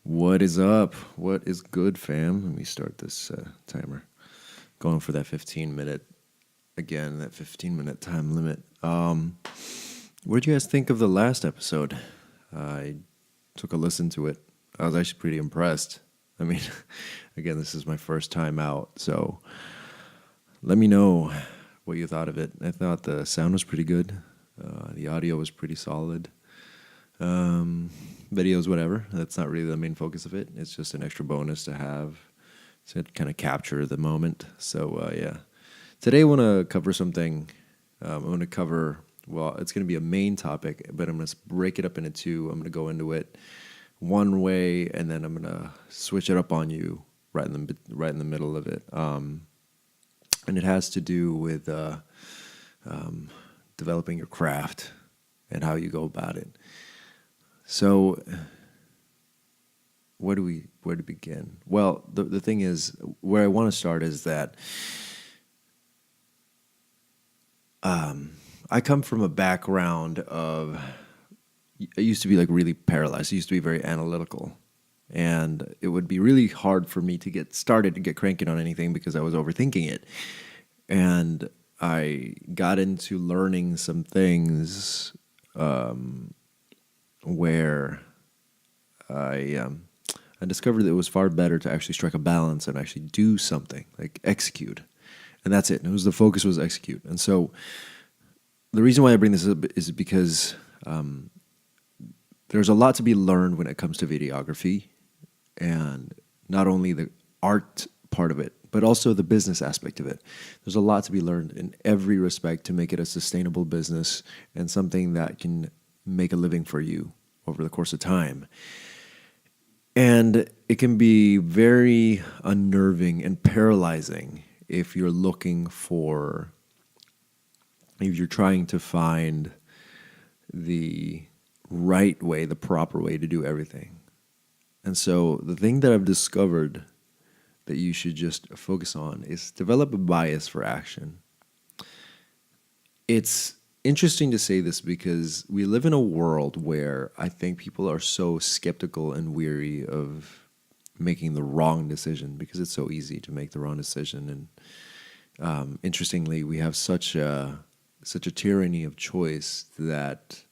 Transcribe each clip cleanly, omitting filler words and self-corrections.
What is up? What is good, fam? Let me start this timer. Going for that 15 minute again, that 15-minute time limit. What did you guys think of the last episode? I took a listen to it. I was actually pretty impressed. I mean, again, this is my first time out, so let me know what you thought of it. I thought the sound was pretty good. The audio was pretty solid. Videos, whatever. That's not really the main focus of it. It's just an extra bonus to have to kind of capture the moment. So, yeah. Today I want to cover something. I want to cover, well, it's going to be a main topic, but I'm going to break it up into two. I'm going to go into it one way, and then I'm going to switch it up on you right in the middle of it. And it has to do with developing your craft and how you go about it. So, where to begin? Well, the thing is, where I want to start is that I come from a background of, I used to be like really paralyzed. I used to be very analytical. And it would be really hard for me to get started to get cranking on anything because I was overthinking it. And I got into learning some things where I discovered that it was far better to actually strike a balance and actually do something, like execute. And that's it. The focus was execute. And so the reason why I bring this up is because there's a lot to be learned when it comes to videography, and not only the art part of it, but also the business aspect of it. There's a lot to be learned in every respect to make it a sustainable business and something that can make a living for you over the course of time. And it can be very unnerving and paralyzing if you're trying to find the right way, the proper way to do everything. And so the thing that I've discovered that you should just focus on is develop a bias for action. It's interesting to say this because we live in a world where I think people are so skeptical and weary of making the wrong decision because it's so easy to make the wrong decision. And interestingly, we have such a tyranny of choice that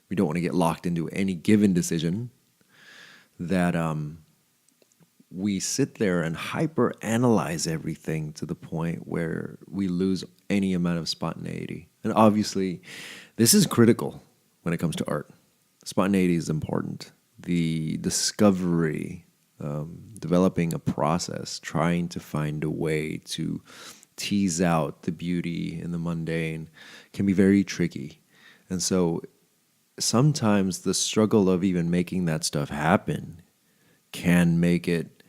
we don't want to get locked into any given decision, that we sit there and hyper analyze everything to the point where we lose any amount of spontaneity. And obviously, this is critical when it comes to art. Spontaneity is important. The discovery, developing a process, trying to find a way to tease out the beauty in the mundane can be very tricky. And so sometimes the struggle of even making that stuff happen can make it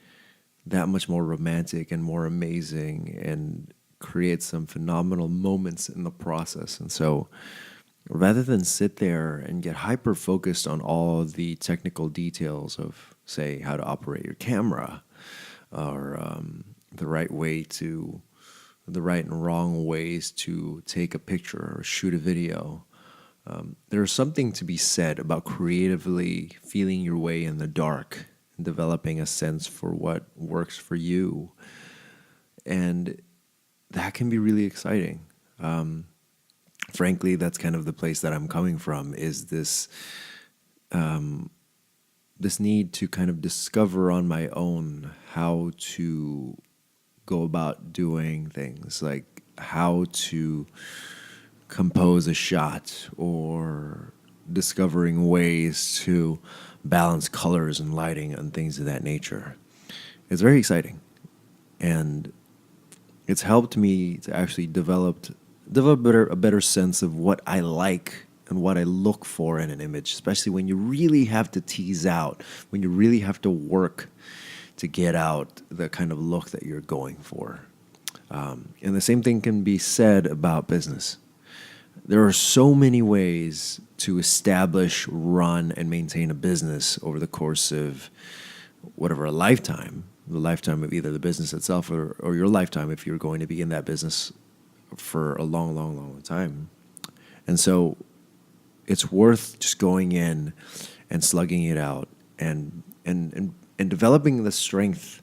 that much more romantic and more amazing and create some phenomenal moments in the process. And so rather than sit there and get hyper focused on all the technical details of, say, how to operate your camera or the right and wrong ways to take a picture or shoot a video, there's something to be said about creatively feeling your way in the dark and developing a sense for what works for you. And that can be really exciting. Frankly, that's kind of the place that I'm coming from, is this need to kind of discover on my own how to go about doing things, like how to compose a shot or discovering ways to balance colors and lighting and things of that nature. It's very exciting. And it's helped me to actually develop a better sense of what I like and what I look for in an image, especially when you really have to tease out, when you really have to work to get out the kind of look that you're going for. And the same thing can be said about business. There are so many ways to establish, run, and maintain a business over the course of whatever, a lifetime, the lifetime of either the business itself or your lifetime if you're going to be in that business for a long, long, long time. And so it's worth just going in and slugging it out and and developing the strength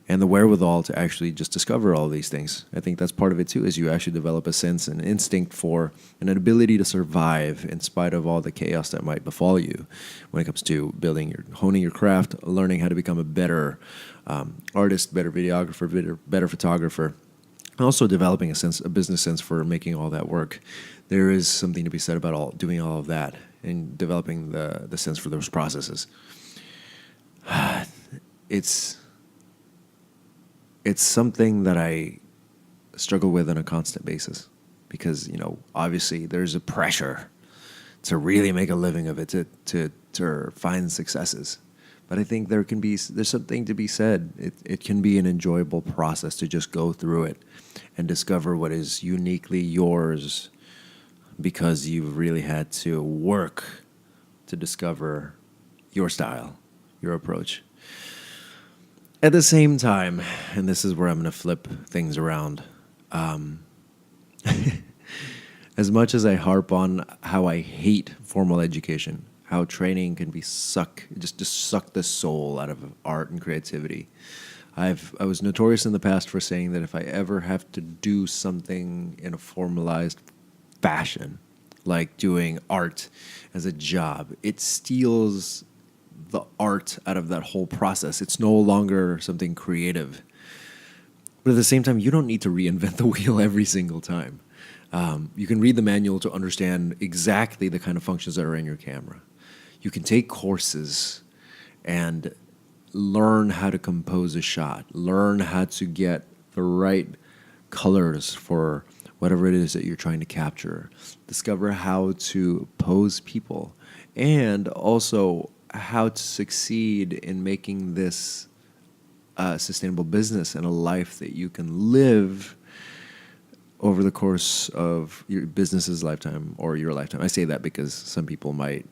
and the wherewithal to actually just discover all these things. I think that's part of it too, is you actually develop a sense and instinct for and an ability to survive in spite of all the chaos that might befall you when it comes to honing your craft, learning how to become a better artist, better videographer, better photographer, and also developing a business sense for making all that work. There is something to be said about doing all of that and developing the sense for those processes. It's something that I struggle with on a constant basis because, obviously there's a pressure to really make a living of it, to find successes. But I think there's something to be said. It can be an enjoyable process to just go through it and discover what is uniquely yours because you've really had to work to discover your style, your approach. At the same time, and this is where I'm going to flip things around, as much as I harp on how I hate formal education, how training can be suck the soul out of art and creativity. I was notorious in the past for saying that if I ever have to do something in a formalized fashion, like doing art as a job, it steals the art out of that whole process. It's no longer something creative. But at the same time, you don't need to reinvent the wheel every single time. You can read the manual to understand exactly the kind of functions that are in your camera. You can take courses and learn how to compose a shot, learn how to get the right colors for whatever it is that you're trying to capture, discover how to pose people, and also how to succeed in making this a sustainable business and a life that you can live over the course of your business's lifetime or your lifetime. I say that because some people might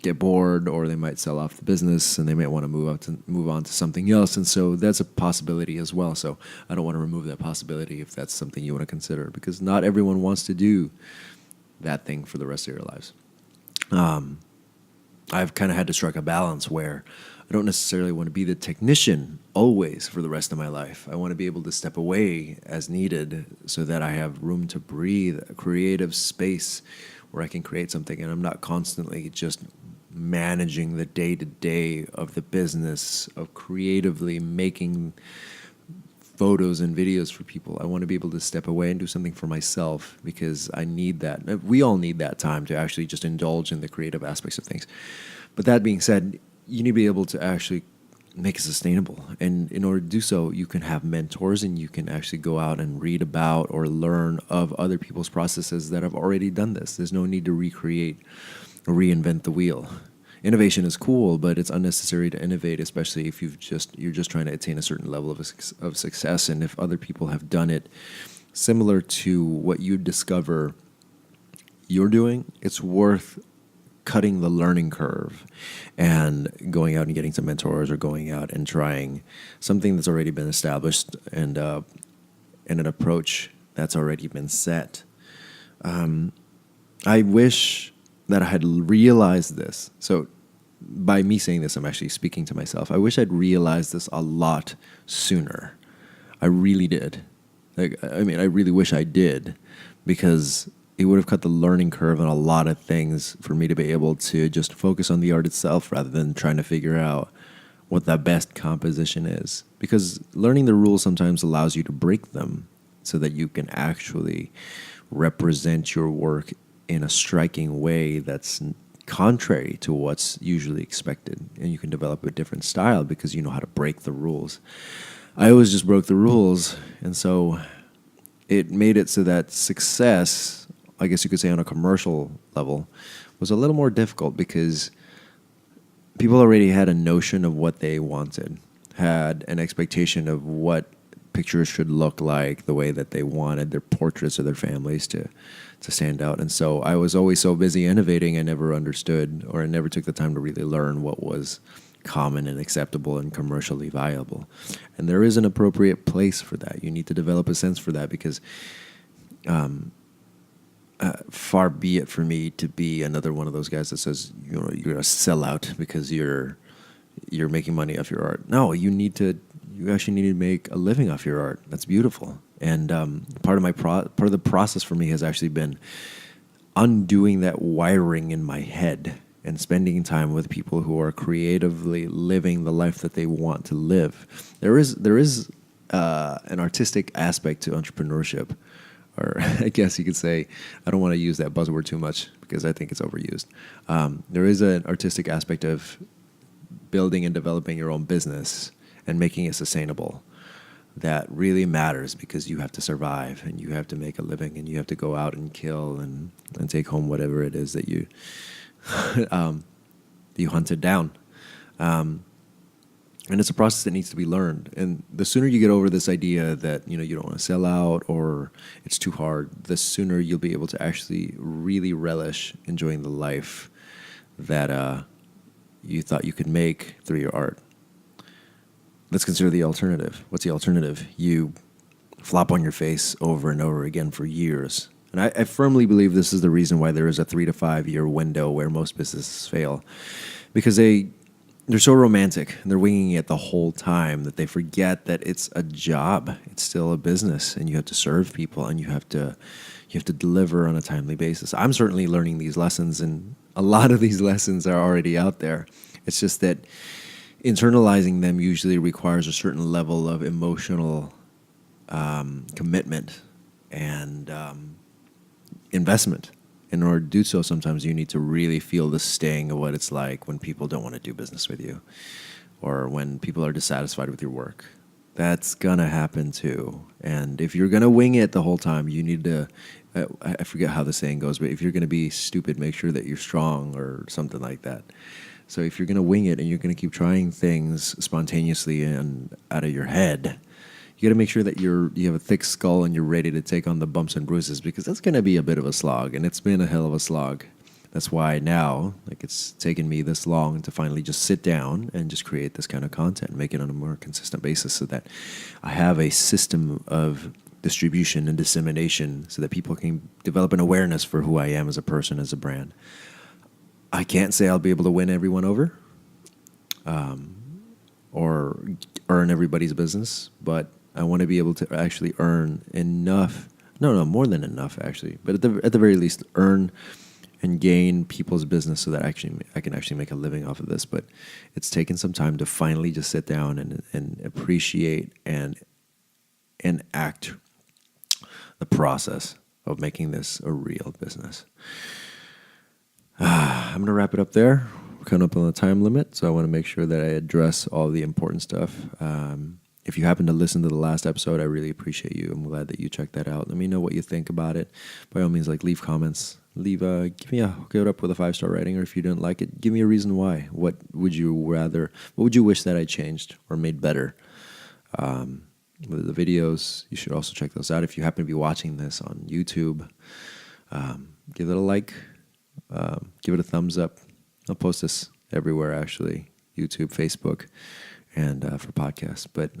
get bored or they might sell off the business and they might want to move on to something else. And so that's a possibility as well. So I don't want to remove that possibility if that's something you want to consider, because not everyone wants to do that thing for the rest of your lives. I've kind of had to strike a balance where I don't necessarily want to be the technician always for the rest of my life. I want to be able to step away as needed so that I have room to breathe, a creative space where I can create something, and I'm not constantly just managing the day-to-day of the business of creatively making photos and videos for people. I want to be able to step away and do something for myself because I need that. We all need that time to actually just indulge in the creative aspects of things. But that being said, you need to be able to actually make it sustainable. And in order to do so, you can have mentors and you can actually go out and read about or learn of other people's processes that have already done this. There's no need to recreate or reinvent the wheel. Innovation is cool, but it's unnecessary to innovate, especially if you're just trying to attain a certain level of success. And if other people have done it similar to what you discover you're doing, it's worth cutting the learning curve and going out and getting some mentors or going out and trying something that's already been established and an approach that's already been set. I wish that I had realized this. So by me saying this, I'm actually speaking to myself. I wish I'd realized this a lot sooner. I really did. I really wish I did, because it would have cut the learning curve on a lot of things for me to be able to just focus on the art itself rather than trying to figure out what the best composition is. Because learning the rules sometimes allows you to break them so that you can actually represent your work in a striking way that's contrary to what's usually expected. And you can develop a different style because you know how to break the rules. I always just broke the rules, and so it made it so that success, I guess you could say on a commercial level, was a little more difficult because people already had a notion of what they wanted, had an expectation of what pictures should look like, the way that they wanted their portraits of their families to stand out. And so I was always so busy innovating, I never understood, or I never took the time to really learn what was common and acceptable and commercially viable. And there is an appropriate place for that. You need to develop a sense for that, because far be it for me to be another one of those guys that says, you're a sellout because you're you're making money off your art. No, you actually need to make a living off your art. That's beautiful. And part of the process for me has actually been undoing that wiring in my head and spending time with people who are creatively living the life that they want to live. There is an artistic aspect to entrepreneurship, or I guess you could say, I don't want to use that buzzword too much because I think it's overused. There is an artistic aspect of building and developing your own business and making it sustainable that really matters, because you have to survive and you have to make a living and you have to go out and kill and take home whatever it is that you you hunted down. And it's a process that needs to be learned. And the sooner you get over this idea that, you don't want to sell out or it's too hard, the sooner you'll be able to actually really relish enjoying the life that you thought you could make through your art. Let's consider the alternative. What's the alternative? You flop on your face over and over again for years. And I firmly believe this is the reason why there is a 3 to 5 year window where most businesses fail. Because they're so romantic and they're winging it the whole time that they forget that it's a job. It's still a business, and you have to serve people, and you have to deliver on a timely basis. I'm certainly learning these lessons, and a lot of these lessons are already out there. It's just that internalizing them usually requires a certain level of emotional commitment and investment. In order to do so, sometimes you need to really feel the sting of what it's like when people don't want to do business with you, or when people are dissatisfied with your work. That's gonna happen too. And if you're gonna wing it the whole time, you need to, I forget how the saying goes, but if you're gonna be stupid, make sure that you're strong, or something like that. So if you're gonna wing it and you're gonna keep trying things spontaneously and out of your head, you got to make sure that you have a thick skull and you're ready to take on the bumps and bruises, because that's going to be a bit of a slog, and it's been a hell of a slog. That's why now, it's taken me this long to finally just sit down and just create this kind of content and make it on a more consistent basis, so that I have a system of distribution and dissemination so that people can develop an awareness for who I am as a person, as a brand. I can't say I'll be able to win everyone over or earn everybody's business, but I want to be able to actually earn enough, no, more than enough actually, but at the very least earn and gain people's business so that I can actually make a living off of this. But it's taken some time to finally just sit down and appreciate and enact the process of making this a real business. I'm going to wrap it up there. We're coming up on the time limit, so I want to make sure that I address all the important stuff. If you happen to listen to the last episode, I really appreciate you. I'm glad that you checked that out. Let me know what you think about it. By all means, leave comments. Give me hook it up with a 5-star rating, or if you didn't like it, give me a reason why. What would you wish that I changed or made better? With the videos, you should also check those out. If you happen to be watching this on YouTube, give it a like, give it a thumbs up. I'll post this everywhere, actually, YouTube, Facebook, and for podcasts. But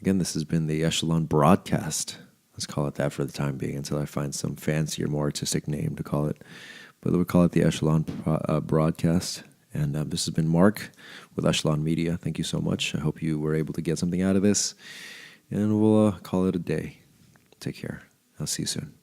again, this has been the Echelon broadcast. Let's call it that for the time being until I find some fancier, more artistic name to call it. But we'll call it the Echelon broadcast. And this has been Mark with Echelon Media. Thank you so much. I hope you were able to get something out of this. And we'll call it a day. Take care. I'll see you soon.